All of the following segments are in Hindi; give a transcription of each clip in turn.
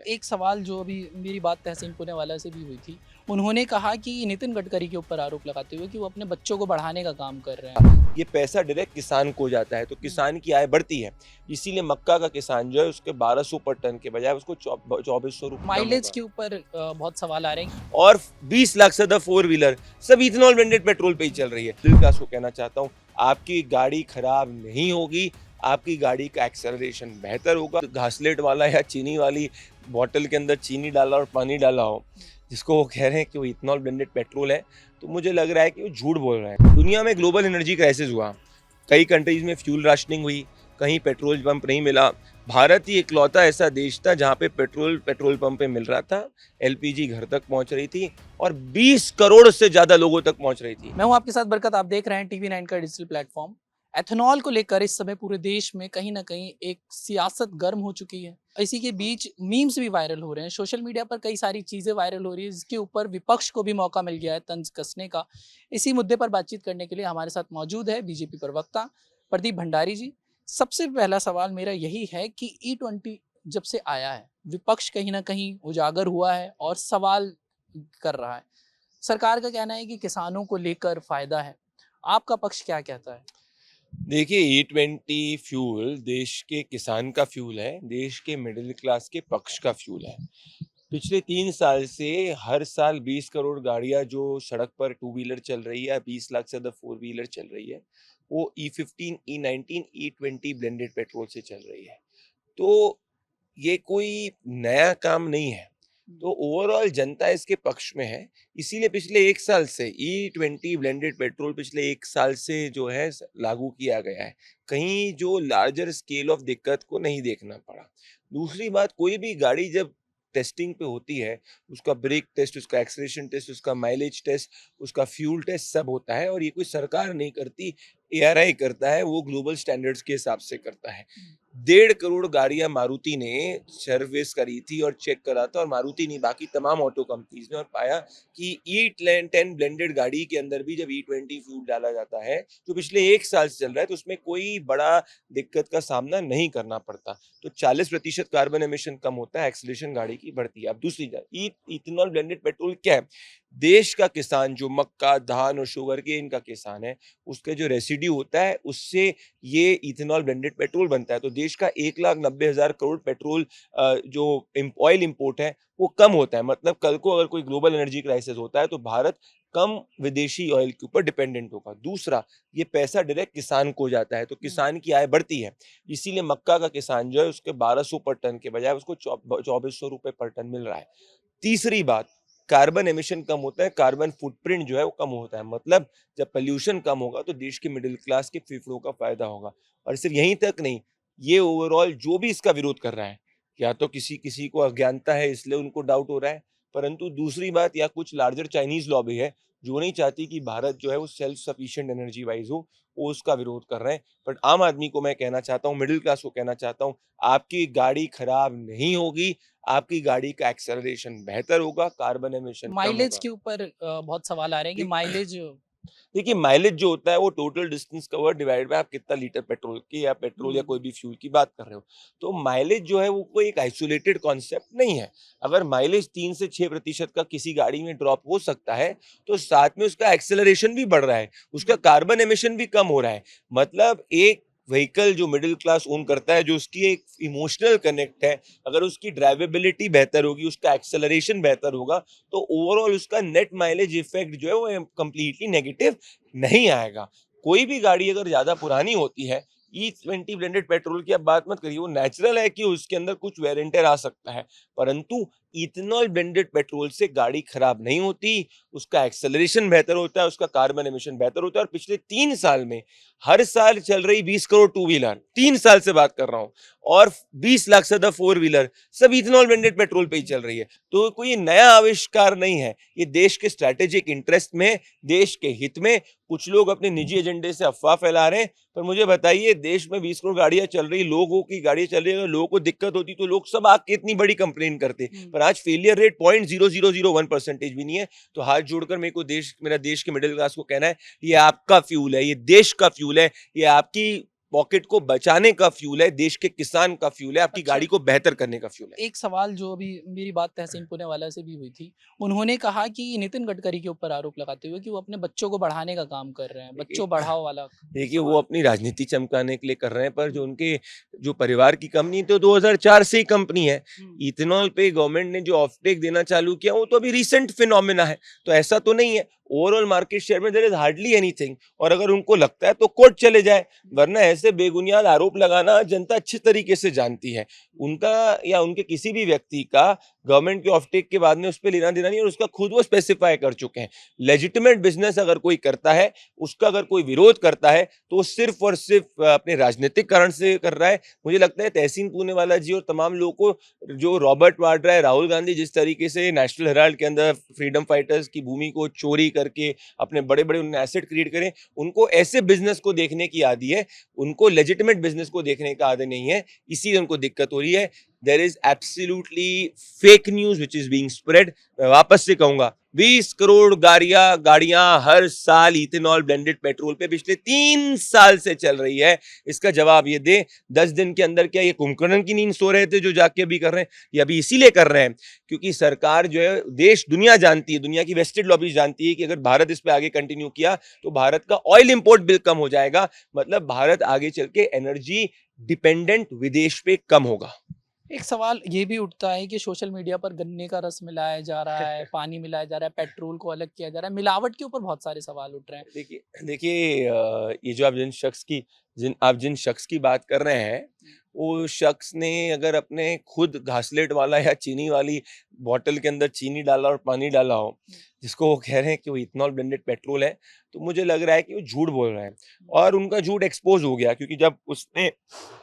है। एक सवाल जो अभी मेरी बात तहसीन पुनेवाला से भी हुई थी, उन्होंने कहा कि नितिन गडकरी के ऊपर आरोप लगाते हुए कि वो अपने बच्चों को बढ़ाने का काम कर रहे हैं। ये पैसा डायरेक्ट किसान को जाता है, तो किसान की आय बढ़ती है। इसीलिए मक्का का किसान जो है उसके 1200 पर टन के बजाय उसको 2400 रुपये कम माइलेज होगा। के ऊपर बहुत सवाल आ रहे हैं। और 20 लाख से ज्यादा फोर व्हीलर सब इथेनॉल ब्लेंडेड पेट्रोल पे ही चल रही है। दिल क्लास को कहना चाहता हूँ, आपकी गाड़ी खराब नहीं होगी, आपकी गाड़ी का एक्सेलरेशन बेहतर होगा। घासलेट वाला या चीनी वाली बॉटल के अंदर चीनी डाला और पानी डाला हो, जिसको वो कह रहे हैं कि वो इथेनॉल ब्लेंडेड पेट्रोल है, तो मुझे लग रहा है कि वो झूठ बोल रहे हैं। दुनिया में ग्लोबल एनर्जी क्राइसिस हुआ, कई कंट्रीज में फ्यूल राशनिंग हुई, कहीं पेट्रोल पंप नहीं मिला। भारत ही इकलौता ऐसा देश था जहाँ पे पेट्रोल पंप पे मिल रहा था, एलपीजी घर तक पहुंच रही थी और 20 करोड़ से ज्यादा लोगों तक पहुंच रही थी। मैं हूं आपके साथ बरकत, आप देख रहे हैं टीवी 9 का डिजिटल प्लेटफॉर्म। एथेनॉल को लेकर इस समय पूरे देश में कहीं ना कहीं एक सियासत गर्म हो चुकी है। इसी के बीच मीम्स भी वायरल हो रहे हैं, सोशल मीडिया पर कई सारी चीजें वायरल हो रही है, जिसके ऊपर विपक्ष को भी मौका मिल गया है तंज कसने का। इसी मुद्दे पर बातचीत करने के लिए हमारे साथ मौजूद है बीजेपी प्रवक्ता प्रदीप भंडारी जी। सबसे पहला सवाल मेरा यही है कि E20 जब से आया है, विपक्ष कहीं ना कहीं उजागर हुआ है और सवाल कर रहा है। सरकार का कहना है कि किसानों को लेकर फायदा है। आपका पक्ष क्या कहता है? देखिए, E20 फ्यूल देश के किसान का फ्यूल है, देश के मिडिल क्लास के पक्ष का फ्यूल है। पिछले 3 साल से हर साल 20 करोड़ गाड़ियां जो सड़क पर टू व्हीलर चल रही है, 20 लाख से ज्यादा फोर व्हीलर चल रही है, वो E15, E19, E20 blended petrol से चल रही है। तो ये कोई नया काम नहीं है। तो ओवरऑल जनता इसके पक्ष में है। इसीलिए पिछले 1 साल से E20 ब्लेंडेड पेट्रोल पिछले 1 साल से जो है लागू किया गया है। कहीं जो लार्जर स्केल ऑफ दिक्कत को नहीं देखना पड़ा। दूसरी बात, कोई भी गाड़ी जब टेस्टिंग पे होती है, उसका ब्रेक टेस्ट, उसका एक्सेलरेशन टेस्ट, उसका माइलेज टेस्ट, उसका फ्यूल टेस्ट सब होता है, और ये कोई सरकार नहीं करती, ARI करता है, वो ग्लोबल स्टैंडर्ड्स के हिसाब से करता है। 1.5 करोड़ गाड़ियां मारुति ने सर्विस करी थी और चेक करा था, और मारुति नहीं बाकी तमाम ऑटो कंपनीज ने, और पाया कि E10 ब्लेंडेड गाड़ी के अंदर भी जब E20 फ्यूल डाला जाता है, जो पिछले 1 साल से चल रहा है, तो उसमें कोई बड़ा दिक्कत का सामना नहीं करना पड़ता। तो 40% कार्बन एमिशन कम होता है, एक्सीलरेशन गाड़ी की बढ़ती है। अब दूसरी इथेनॉल ब्लेंडेड पेट्रोल क्या है? देश का किसान जो मक्का, धान और शुगर के इनका किसान है, उसके जो रेसिड्यू होता है, उससे ये इथेनॉल ब्लेंडेड पेट्रोल बनता है। तो देश का 1,90,000 करोड़ पेट्रोल जो ऑयल इंपोर्ट है, वो कम होता है। मतलब कल को अगर कोई ग्लोबल एनर्जी क्राइसिस होता है, तो भारत कम विदेशी ऑयल के ऊपर डिपेंडेंट होगा। दूसरा, ये पैसा डायरेक्ट किसान को जाता है, तो किसान की आय बढ़ती है। इसीलिए मक्का का किसान जो है उसके 1200 पर टन के बजाय उसको 2400 रुपये पर टन मिल रहा है। तीसरी बात, कार्बन एमिशन कम होता है, कार्बन फुटप्रिंट जो है वो कम होता है। मतलब जब पोल्यूशन कम होगा, तो देश के मिडिल क्लास के फेफड़ों का फायदा होगा। और सिर्फ यहीं तक नहीं, ये ओवरऑल जो भी इसका विरोध कर रहा है, या तो किसी किसी को अज्ञानता है इसलिए उनको डाउट हो रहा है, परंतु दूसरी बात, या कुछ लार्जर चाइनीज लॉबी है जो नहीं चाहती कि भारत जो है वो सेल्फ सफिशिएंट एनर्जी वाइज हो, वो उसका विरोध कर रहे हैं। बट आम आदमी को मैं कहना चाहता हूँ, मिडिल क्लास को कहना चाहता हूँ, आपकी गाड़ी खराब नहीं होगी, आपकी गाड़ी का एक्सेलरेशन बेहतर होगा, कार्बन एमिशन कम माइलेज होगा। के ऊपर बहुत सवाल आ रहे हैं कि माइलेज। देखिए, माइलेज जो होता है वो total distance cover divide by आप कितना लीटर पेट्रोल की या पेट्रोल या कोई भी फ्यूल की बात कर रहे हो। तो माइलेज जो है वो कोई एक आइसोलेटेड कॉन्सेप्ट नहीं है। अगर माइलेज 3 से 6% का किसी गाड़ी में ड्रॉप हो सकता है, तो साथ में उसका एक्सेलरेशन भी बढ़ रहा है, उसका कार्बन एमिशन भी कम हो रहा है। मतलब एक व्हीकल जो मिडिल क्लास ओन करता है, जो उसकी एक इमोशनल कनेक्ट है, अगर उसकी ड्राइवेबिलिटी बेहतर होगी, उसका एक्सेलरेशन बेहतर होगा, तो ओवरऑल उसका नेट माइलेज इफेक्ट जो है वो कंप्लीटली नेगेटिव नहीं आएगा। कोई भी गाड़ी अगर ज्यादा पुरानी होती है, E20 ब्लेंडेड पेट्रोल की आप बात मत करिए, वो नेचुरल है कि उसके अंदर कुछ वेर एंड टेयर आ सकता है, परंतु इथेनॉल ब्लेंडेड पेट्रोल से गाड़ी खराब नहीं होती, उसका एक्सेलरेशन बेहतर होता है, उसका कार्बन एमिशन बेहतर होता है। और पिछले 3 साल में हर साल चल रही 20 करोड़ टू व्हीलर, 3 साल से बात कर रहा हूं, और 20 लाख से ज्यादा फोर व्हीलर सब इथेनॉल ब्लेंडेड पेट्रोल पे ही चल रही है। तो कोई नया आविष्कार नहीं है, ये देश के स्ट्रेटेजिक इंटरेस्ट में, देश के हित में। कुछ लोग अपने निजी एजेंडे से अफवाह फैला रहे हैं, पर मुझे बताइए, देश में 20 करोड़ गाड़ियां चल रही, लोगों की गाड़ियां चल रही है, अगर लोगों को दिक्कत होती तो लोग सब आके इतनी बड़ी कंप्लेन करते, पर आज फेलियर रेट 0.0001% भी नहीं है। तो हाथ जोड़कर मेरे को मेरा देश के मिडिल क्लास को कहना है, ये आपका फ्यूल है, ये देश का फ्यूल है, ये आपकी पॉकेट को बचाने का फ्यूल है, देश के किसान का फ्यूल है, आपकी अच्छा। गाड़ी को बेहतर करने का फ्यूल है। एक सवाल जो अभी मेरी बात तहसीन पूनेवाला से भी हुई थी, उन्होंने कहा कि नितिन गडकरी के ऊपर आरोप लगाते हुए कि वो अपने बच्चों को बढ़ाने का काम कर रहे हैं, देखिए बच्चों बढ़ाओ वाला देखिए वो सवाल। अपनी राजनीति चमकाने के लिए कर रहे हैं, पर जो उनके जो परिवार की कंपनी तो 2004 से ही कंपनी है। हुँ। इथेनॉल पे गवर्नमेंट ने जो ऑफटेक देना चालू किया वो तो अभी रिसेंट फिनोमेना है, तो ऐसा तो नहीं है। ओवरऑल मार्केट शेयर में देयर इज हार्डली एनीथिंग, और अगर उनको लगता है तो कोर्ट चले जाए, वरना ऐसे बेबुनियाद आरोप लगाना जनता अच्छी तरीके से जानती है। उनका या उनके किसी भी व्यक्ति का गवर्नमेंट के ऑफटेक के बाद में उस पर लेना देना नहीं, और उसका खुद वो स्पेसिफाई कर चुके हैं। लेजिटिमेट बिजनेस अगर कोई करता है, उसका अगर कोई विरोध करता है, तो वो सिर्फ और सिर्फ अपने राजनीतिक कारण से कर रहा है। मुझे लगता है तहसीन पूनेवाला जी और तमाम लोगों को, जो रॉबर्ट वाड्रा है, राहुल गांधी जिस तरीके से नेशनल हेराल्ड के अंदर फ्रीडम फाइटर्स की भूमि को चोरी करके अपने बड़े बड़े उन्होंने एसेट क्रिएट करे, उनको ऐसे बिजनेस को देखने की आदि है, उनको लेजिटिमेट बिजनेस को देखने का आदि नहीं है, इसीलिए उनको दिक्कत हो रही है। There is absolutely fake news which is being spread. मैं वापस से कहूंगा, 20 करोड़ गाड़ियां हर साल इथेनॉल ब्लेंडेड पेट्रोल पे पिछले 3 साल से चल रही है। इसका जवाब ये दे 10 दिन के अंदर। क्या ये कुंभकर्ण की नींद सो रहे थे जो जाके अभी कर रहे हैं? ये अभी इसीलिए कर रहे हैं क्योंकि सरकार जो है, देश दुनिया जानती है, दुनिया की वेस्टेड लॉबी जानती है कि अगर भारत इस पे आगे कंटिन्यू किया तो भारत का ऑयल इंपोर्ट बिल कम हो जाएगा, मतलब भारत आगे चल के एनर्जी डिपेंडेंट विदेश पे कम होगा। एक सवाल ये भी उठता है कि सोशल मीडिया पर गन्ने का रस मिलाया जा रहा है, पानी मिलाया जा रहा है, पेट्रोल को अलग किया जा रहा है, मिलावट के ऊपर बहुत सारे सवाल उठ रहे हैं। देखिए देखिए ये जो आप जिन शख्स की बात कर रहे हैं, वो शख्स ने अगर अपने खुद घासलेट वाला या चीनी वाली बॉटल के अंदर चीनी डाला और पानी डाला हो, जिसको वो कह रहे हैं कि वो इथेनॉल ब्लेंडेड पेट्रोल है, तो मुझे लग रहा है कि वो झूठ बोल रहे हैं। और उनका झूठ एक्सपोज हो गया, क्योंकि जब उसने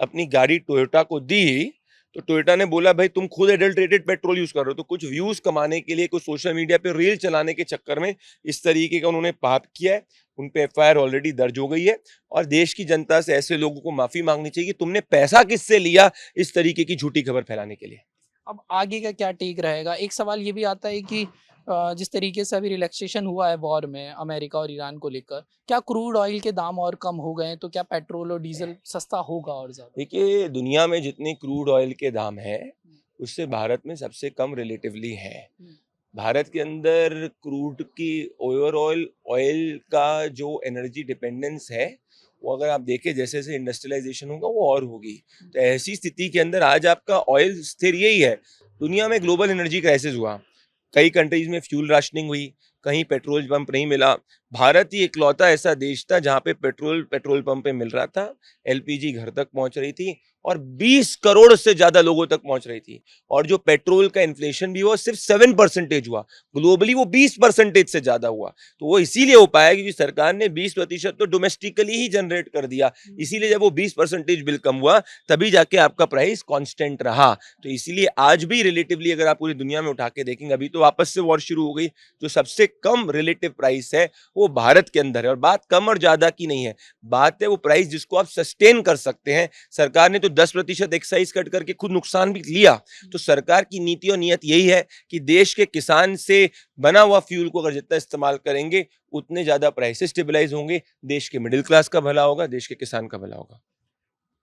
अपनी गाड़ी टोयोटा को दी तो टोयोटा ने बोला भाई तुम खुद एडल्ट्रेटेड पेट्रोल यूज कर रहे हो। तो कुछ व्यूज कमाने के लिए, कुछ सोशल मीडिया पे रील चलाने के चक्कर में इस तरीके का उन्होंने पाप किया है। उन पे एफआईआर ऑलरेडी दर्ज हो गई है, और देश की जनता से ऐसे लोगों को माफी मांगनी चाहिए कि तुमने पैसा किससे लिया इस तरीके की झूठी खबर फैलाने के लिए। अब आगे का क्या टेक रहेगा? एक सवाल ये भी आता है कि जिस तरीके से अभी रिलैक्सेशन हुआ है वॉर में अमेरिका और ईरान को लेकर, क्या क्रूड ऑयल के दाम और कम हो गए हैं? तो क्या पेट्रोल और डीजल सस्ता होगा और ज़्यादा? देखिए दुनिया में जितने क्रूड ऑयल के दाम है, उससे भारत में सबसे कम रिलेटिवली है। हुँ, भारत के अंदर क्रूड की ओवरऑल ऑयल का जो एनर्जी डिपेंडेंस है, वो अगर आप देखें जैसे जैसे इंडस्ट्रियलाइजेशन होगा वो और होगी। तो ऐसी स्थिति के अंदर आज आपका ऑयल स्थिर यही है। दुनिया में ग्लोबल एनर्जी क्राइसिस हुआ, कई कंट्रीज में फ्यूल राशनिंग हुई, कहीं पेट्रोल पंप नहीं मिला। भारत ही इकलौता ऐसा देश था जहां पे पेट्रोल पंप पे मिल रहा था, एलपीजी घर तक पहुंच रही थी, और 20 करोड़ से ज्यादा लोगों तक पहुंच रही थी। और जो पेट्रोल का इन्फ्लेशन भी हुआ सिर्फ 7% हुआ, ग्लोबली वो 20% से ज्यादा हुआ। तो वो इसीलिए हो पाया क्योंकि सरकार ने 20% तो डोमेस्टिकली ही जनरेट कर दिया। इसीलिए जब वो 20% बिल कम हुआ, तभी जाके आपका प्राइस कांस्टेंट रहा। तो इसीलिए आज भी रिलेटिवली अगर आप पूरी दुनिया में उठा के देखेंगे, अभी तो वापस से वॉर शुरू हो गई, जो सबसे कम रिलेटिव प्राइस है वो भारत के अंदर है। और बात कम और ज्यादा की नहीं है, बात है वो प्राइस जिसको आप सस्टेन कर सकते हैं। सरकार ने तो 10% एक्साइज कट करके खुद नुकसान भी लिया। तो सरकार की नीति और नियत यही है कि देश के किसान से बना हुआ फ्यूल को अगर जितना इस्तेमाल करेंगे, उतने ज्यादा प्राइसेस स्टेबलाइज होंगे, देश के मिडिल क्लास का भला होगा, देश के किसान का भला होगा।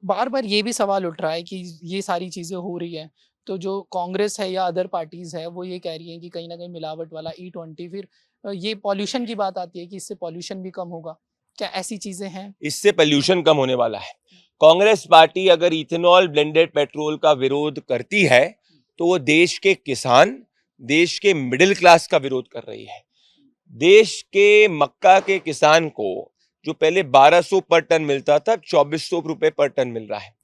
बार-बार ये भी सवाल उठ रहा है कि ये सारी चीज़ें हो रही हैं, तो जो कांग्रेस है या अदर पार्टीज़ है, वो ये कह रही हैं कि कहीं न कहीं मिलावट वाला ई-20 फिर ये पॉल्यूशन की बात आती है कि इससे पॉल्यूशन भी कम होगा। क्या ऐसी चीज़ें हैं? इससे पोल्यूशन कम होने वाला है। कांग्रेस पार्टी अगर इथेनॉल ब्लेंडेड पेट्रोल का विरोध करती है, तो वो देश के किसान, देश के मिडिल क्लास का विरोध कर रही है। देश के मक्का के किसान को जो पहले 1200 पर टन मिलता था, 2400 रुपए पर टन मिल रहा है।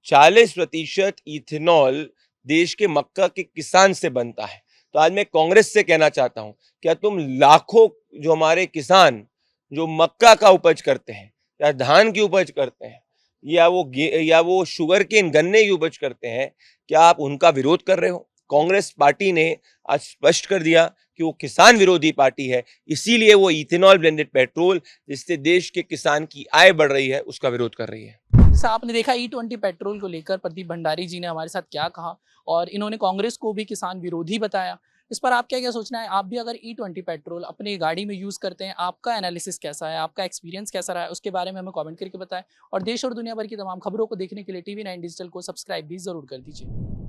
40% इथेनॉल देश के मक्का के किसान से बनता है। तो आज मैं कांग्रेस से कहना चाहता हूं, क्या तुम लाखों जो हमारे किसान जो मक्का का उपज करते हैं या धान की उपज करते हैं या वो शुगर केन गन्ने की उपज करते हैं, क्या आप उनका विरोध कर रहे हो? कांग्रेस पार्टी ने आज स्पष्ट कर दिया कि वो किसान विरोधी पार्टी है, इसीलिए वो इथेनॉल ब्लेंडेड पेट्रोल जिससे देश के किसान की आय बढ़ रही है उसका विरोध कर रही है। जैसा आपने देखा ई-20 पेट्रोल को लेकर प्रदीप भंडारी जी ने हमारे साथ क्या कहा और इन्होंने कांग्रेस को भी किसान विरोधी बताया। इस पर आप क्या-क्या सोचना है? आप भी अगर E20 पेट्रोल अपनी गाड़ी में यूज़ करते हैं, आपका एनालिसिस कैसा है? आपका एक्सपीरियंस कैसा रहा है? उसके बारे में हमें कमेंट करके बताएँ और देश और दुनिया भर की तमाम खबरों को देखने के लिए टीवी 9 डिजिटल को सब्सक्राइब भी ज़रूर कर दीजिए।